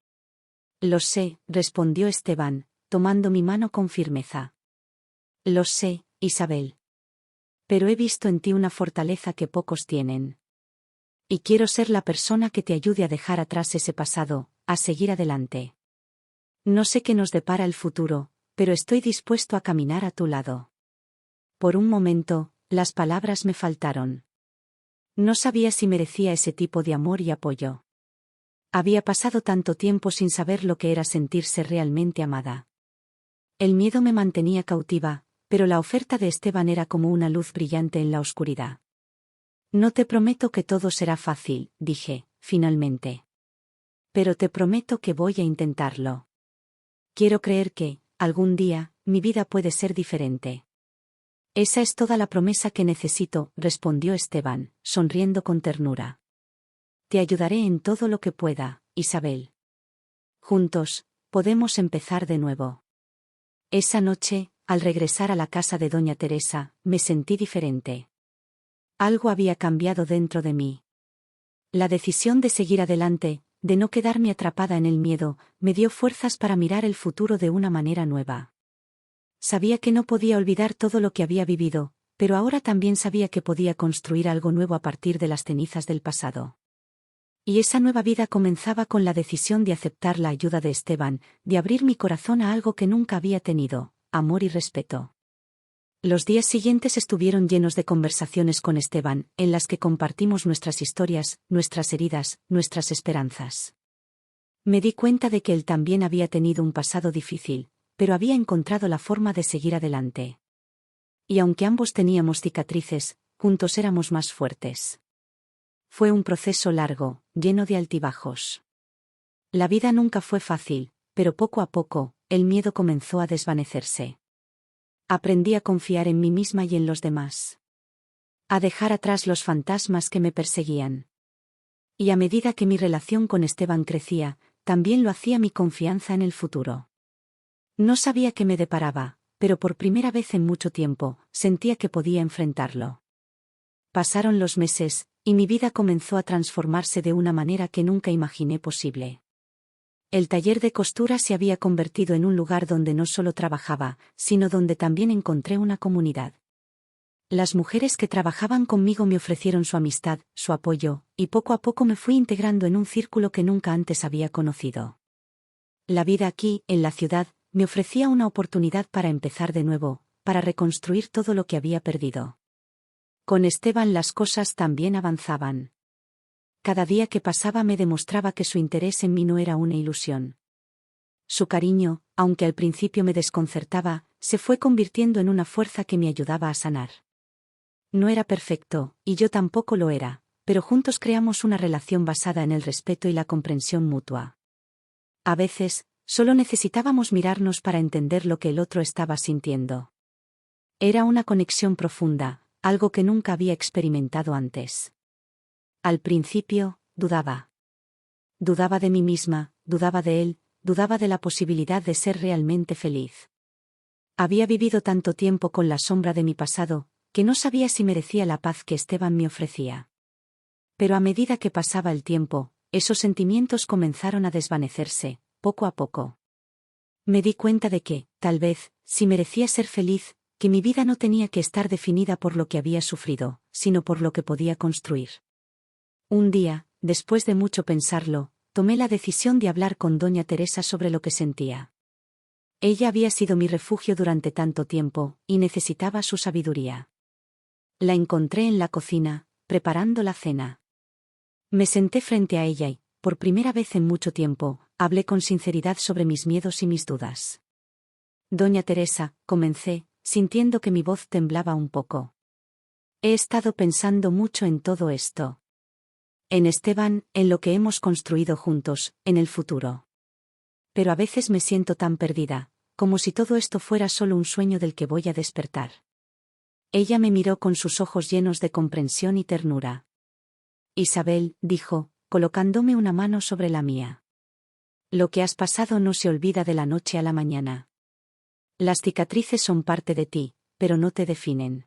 Lo sé, respondió Esteban, tomando mi mano con firmeza. Lo sé, Isabel. Pero he visto en ti una fortaleza que pocos tienen. Y quiero ser la persona que te ayude a dejar atrás ese pasado, a seguir adelante. No sé qué nos depara el futuro, pero estoy dispuesto a caminar a tu lado. Por un momento, las palabras me faltaron. No sabía si merecía ese tipo de amor y apoyo. Había pasado tanto tiempo sin saber lo que era sentirse realmente amada. El miedo me mantenía cautiva, pero la oferta de Esteban era como una luz brillante en la oscuridad. No te prometo que todo será fácil, dije, finalmente. Pero te prometo que voy a intentarlo. Quiero creer que, algún día, mi vida puede ser diferente. Esa es toda la promesa que necesito, respondió Esteban, sonriendo con ternura. Te ayudaré en todo lo que pueda, Isabel. Juntos, podemos empezar de nuevo. Esa noche, al regresar a la casa de doña Teresa, me sentí diferente. Algo había cambiado dentro de mí. La decisión de seguir adelante, de no quedarme atrapada en el miedo, me dio fuerzas para mirar el futuro de una manera nueva. Sabía que no podía olvidar todo lo que había vivido, pero ahora también sabía que podía construir algo nuevo a partir de las cenizas del pasado. Y esa nueva vida comenzaba con la decisión de aceptar la ayuda de Esteban, de abrir mi corazón a algo que nunca había tenido: amor y respeto. Los días siguientes estuvieron llenos de conversaciones con Esteban, en las que compartimos nuestras historias, nuestras heridas, nuestras esperanzas. Me di cuenta de que él también había tenido un pasado difícil, pero había encontrado la forma de seguir adelante. Y aunque ambos teníamos cicatrices, juntos éramos más fuertes. Fue un proceso largo, lleno de altibajos. La vida nunca fue fácil, pero poco a poco, el miedo comenzó a desvanecerse. Aprendí a confiar en mí misma y en los demás. A dejar atrás los fantasmas que me perseguían. Y a medida que mi relación con Esteban crecía, también lo hacía mi confianza en el futuro. No sabía qué me deparaba, pero por primera vez en mucho tiempo, sentía que podía enfrentarlo. Pasaron los meses, y mi vida comenzó a transformarse de una manera que nunca imaginé posible. El taller de costura se había convertido en un lugar donde no solo trabajaba, sino donde también encontré una comunidad. Las mujeres que trabajaban conmigo me ofrecieron su amistad, su apoyo, y poco a poco me fui integrando en un círculo que nunca antes había conocido. La vida aquí, en la ciudad, me ofrecía una oportunidad para empezar de nuevo, para reconstruir todo lo que había perdido. Con Esteban las cosas también avanzaban. Cada día que pasaba me demostraba que su interés en mí no era una ilusión. Su cariño, aunque al principio me desconcertaba, se fue convirtiendo en una fuerza que me ayudaba a sanar. No era perfecto, y yo tampoco lo era, pero juntos creamos una relación basada en el respeto y la comprensión mutua. A veces, solo necesitábamos mirarnos para entender lo que el otro estaba sintiendo. Era una conexión profunda, algo que nunca había experimentado antes. Al principio, dudaba. Dudaba de mí misma, dudaba de él, dudaba de la posibilidad de ser realmente feliz. Había vivido tanto tiempo con la sombra de mi pasado, que no sabía si merecía la paz que Esteban me ofrecía. Pero a medida que pasaba el tiempo, esos sentimientos comenzaron a desvanecerse, poco a poco. Me di cuenta de que, tal vez, si merecía ser feliz, que mi vida no tenía que estar definida por lo que había sufrido, sino por lo que podía construir. Un día, después de mucho pensarlo, tomé la decisión de hablar con doña Teresa sobre lo que sentía. Ella había sido mi refugio durante tanto tiempo, y necesitaba su sabiduría. La encontré en la cocina, preparando la cena. Me senté frente a ella y, por primera vez en mucho tiempo, hablé con sinceridad sobre mis miedos y mis dudas. Doña Teresa, comencé, sintiendo que mi voz temblaba un poco. He estado pensando mucho en todo esto. En Esteban, en lo que hemos construido juntos, en el futuro. Pero a veces me siento tan perdida, como si todo esto fuera solo un sueño del que voy a despertar. Ella me miró con sus ojos llenos de comprensión y ternura. Isabel, dijo, colocándome una mano sobre la mía. Lo que has pasado no se olvida de la noche a la mañana. Las cicatrices son parte de ti, pero no te definen.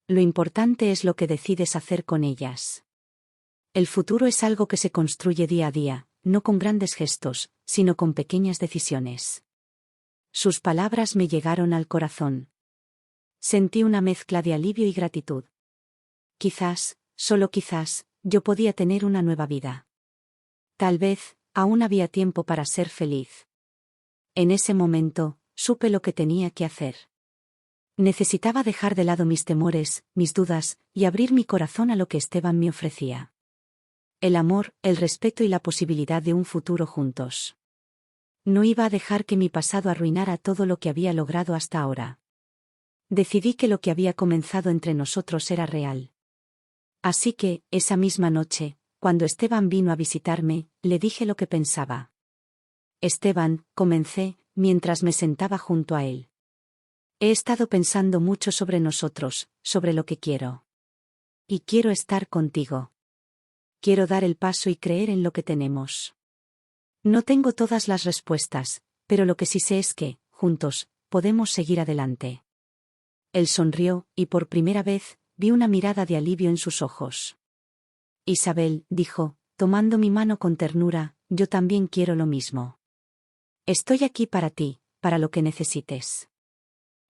Lo importante es lo que decides hacer con ellas. El futuro es algo que se construye día a día, no con grandes gestos, sino con pequeñas decisiones. Sus palabras me llegaron al corazón. Sentí una mezcla de alivio y gratitud. Quizás, solo quizás, yo podía tener una nueva vida. Tal vez, aún había tiempo para ser feliz. En ese momento, supe lo que tenía que hacer. Necesitaba dejar de lado mis temores, mis dudas, y abrir mi corazón a lo que Esteban me ofrecía. El amor, el respeto y la posibilidad de un futuro juntos. No iba a dejar que mi pasado arruinara todo lo que había logrado hasta ahora. Decidí que lo que había comenzado entre nosotros era real. Así que, esa misma noche, cuando Esteban vino a visitarme, le dije lo que pensaba. Esteban, comencé, mientras me sentaba junto a él. He estado pensando mucho sobre nosotros, sobre lo que quiero. Y quiero estar contigo. Quiero dar el paso y creer en lo que tenemos. No tengo todas las respuestas, pero lo que sí sé es que, juntos, podemos seguir adelante. Él sonrió, y por primera vez, vi una mirada de alivio en sus ojos. Isabel, dijo, tomando mi mano con ternura, yo también quiero lo mismo. Estoy aquí para ti, para lo que necesites.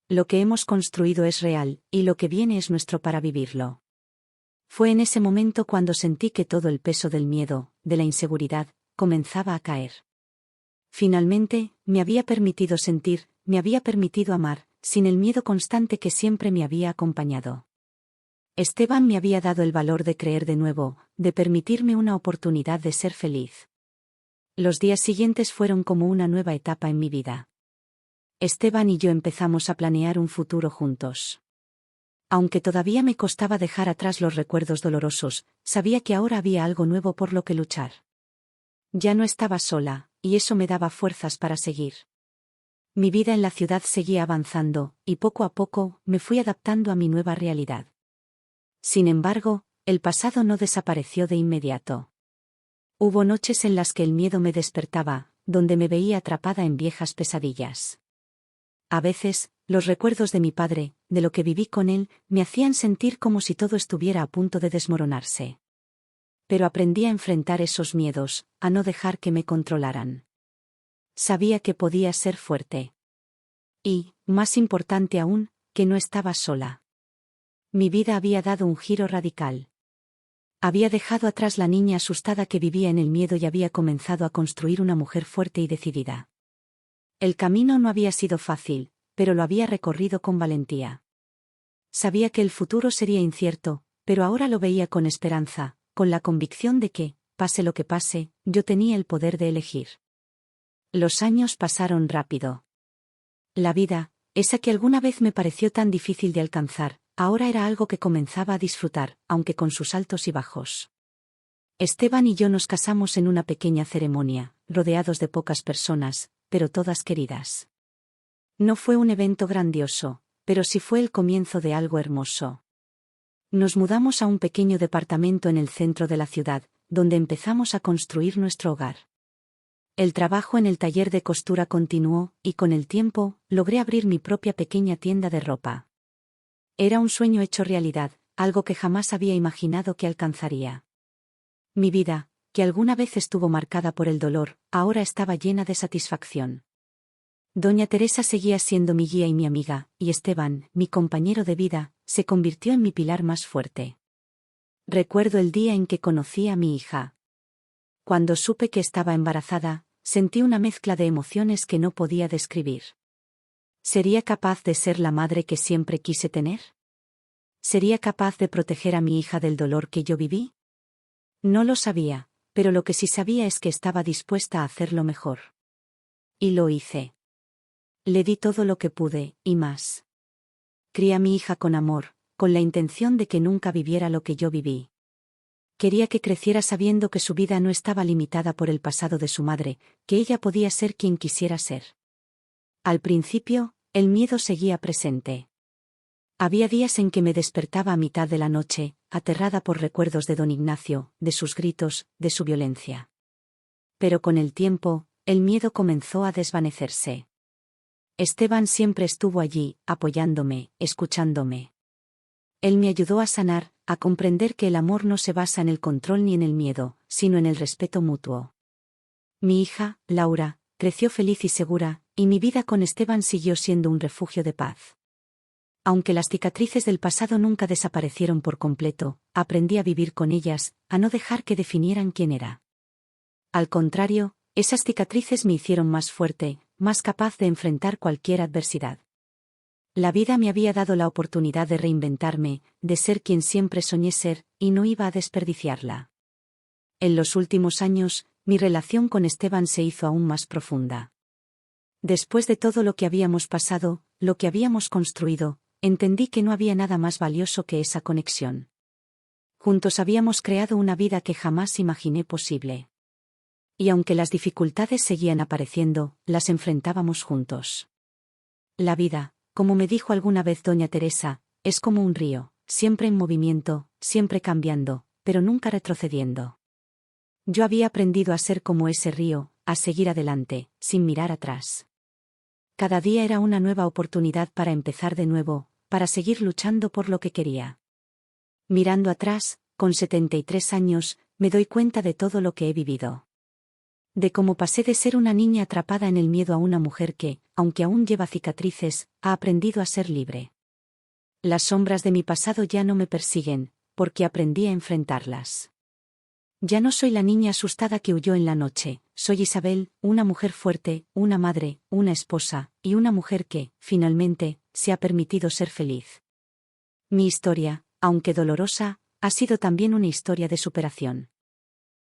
Lo que hemos construido es real, y lo que viene es nuestro para vivirlo. Fue en ese momento cuando sentí que todo el peso del miedo, de la inseguridad, comenzaba a caer. Finalmente, me había permitido sentir, me había permitido amar, sin el miedo constante que siempre me había acompañado. Esteban me había dado el valor de creer de nuevo, de permitirme una oportunidad de ser feliz. Los días siguientes fueron como una nueva etapa en mi vida. Esteban y yo empezamos a planear un futuro juntos. Aunque todavía me costaba dejar atrás los recuerdos dolorosos, sabía que ahora había algo nuevo por lo que luchar. Ya no estaba sola, y eso me daba fuerzas para seguir. Mi vida en la ciudad seguía avanzando, y poco a poco, me fui adaptando a mi nueva realidad. Sin embargo, el pasado no desapareció de inmediato. Hubo noches en las que el miedo me despertaba, donde me veía atrapada en viejas pesadillas. A veces, los recuerdos de mi padre, de lo que viví con él, me hacían sentir como si todo estuviera a punto de desmoronarse. Pero aprendí a enfrentar esos miedos, a no dejar que me controlaran. Sabía que podía ser fuerte. Y, más importante aún, que no estaba sola. Mi vida había dado un giro radical. Había dejado atrás la niña asustada que vivía en el miedo y había comenzado a construir una mujer fuerte y decidida. El camino no había sido fácil, pero lo había recorrido con valentía. Sabía que el futuro sería incierto, pero ahora lo veía con esperanza, con la convicción de que, pase lo que pase, yo tenía el poder de elegir. Los años pasaron rápido. La vida, esa que alguna vez me pareció tan difícil de alcanzar, ahora era algo que comenzaba a disfrutar, aunque con sus altos y bajos. Esteban y yo nos casamos en una pequeña ceremonia, rodeados de pocas personas, pero todas queridas. No fue un evento grandioso, pero sí fue el comienzo de algo hermoso. Nos mudamos a un pequeño departamento en el centro de la ciudad, donde empezamos a construir nuestro hogar. El trabajo en el taller de costura continuó, y con el tiempo, logré abrir mi propia pequeña tienda de ropa. Era un sueño hecho realidad, algo que jamás había imaginado que alcanzaría. Mi vida, que alguna vez estuvo marcada por el dolor, ahora estaba llena de satisfacción. Doña Teresa seguía siendo mi guía y mi amiga, y Esteban, mi compañero de vida, se convirtió en mi pilar más fuerte. Recuerdo el día en que conocí a mi hija. Cuando supe que estaba embarazada, sentí una mezcla de emociones que no podía describir. ¿Sería capaz de ser la madre que siempre quise tener? ¿Sería capaz de proteger a mi hija del dolor que yo viví? No lo sabía, pero lo que sí sabía es que estaba dispuesta a hacerlo mejor. Y lo hice. Le di todo lo que pude, y más. Crié a mi hija con amor, con la intención de que nunca viviera lo que yo viví. Quería que creciera sabiendo que su vida no estaba limitada por el pasado de su madre, que ella podía ser quien quisiera ser. Al principio, el miedo seguía presente. Había días en que me despertaba a mitad de la noche, aterrada por recuerdos de don Ignacio, de sus gritos, de su violencia. Pero con el tiempo, el miedo comenzó a desvanecerse. Esteban siempre estuvo allí, apoyándome, escuchándome. Él me ayudó a sanar, a comprender que el amor no se basa en el control ni en el miedo, sino en el respeto mutuo. Mi hija, Laura, creció feliz y segura, y mi vida con Esteban siguió siendo un refugio de paz. Aunque las cicatrices del pasado nunca desaparecieron por completo, aprendí a vivir con ellas, a no dejar que definieran quién era. Al contrario, esas cicatrices me hicieron más fuerte, más capaz de enfrentar cualquier adversidad. La vida me había dado la oportunidad de reinventarme, de ser quien siempre soñé ser, y no iba a desperdiciarla. En los últimos años, mi relación con Esteban se hizo aún más profunda. Después de todo lo que habíamos pasado, lo que habíamos construido, entendí que no había nada más valioso que esa conexión. Juntos habíamos creado una vida que jamás imaginé posible. Y aunque las dificultades seguían apareciendo, las enfrentábamos juntos. La vida, como me dijo alguna vez doña Teresa, es como un río, siempre en movimiento, siempre cambiando, pero nunca retrocediendo. Yo había aprendido a ser como ese río, a seguir adelante, sin mirar atrás. Cada día era una nueva oportunidad para empezar de nuevo, para seguir luchando por lo que quería. Mirando atrás, con 73 años, me doy cuenta de todo lo que he vivido. De cómo pasé de ser una niña atrapada en el miedo a una mujer que, aunque aún lleva cicatrices, ha aprendido a ser libre. Las sombras de mi pasado ya no me persiguen, porque aprendí a enfrentarlas. Ya no soy la niña asustada que huyó en la noche, soy Isabel, una mujer fuerte, una madre, una esposa, y una mujer que, finalmente, se ha permitido ser feliz. Mi historia, aunque dolorosa, ha sido también una historia de superación.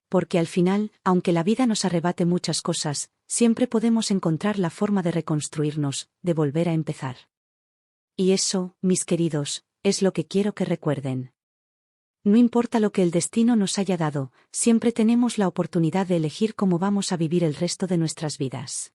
Porque al final, aunque la vida nos arrebate muchas cosas, siempre podemos encontrar la forma de reconstruirnos, de volver a empezar. Y eso, mis queridos, es lo que quiero que recuerden. No importa lo que el destino nos haya dado, siempre tenemos la oportunidad de elegir cómo vamos a vivir el resto de nuestras vidas.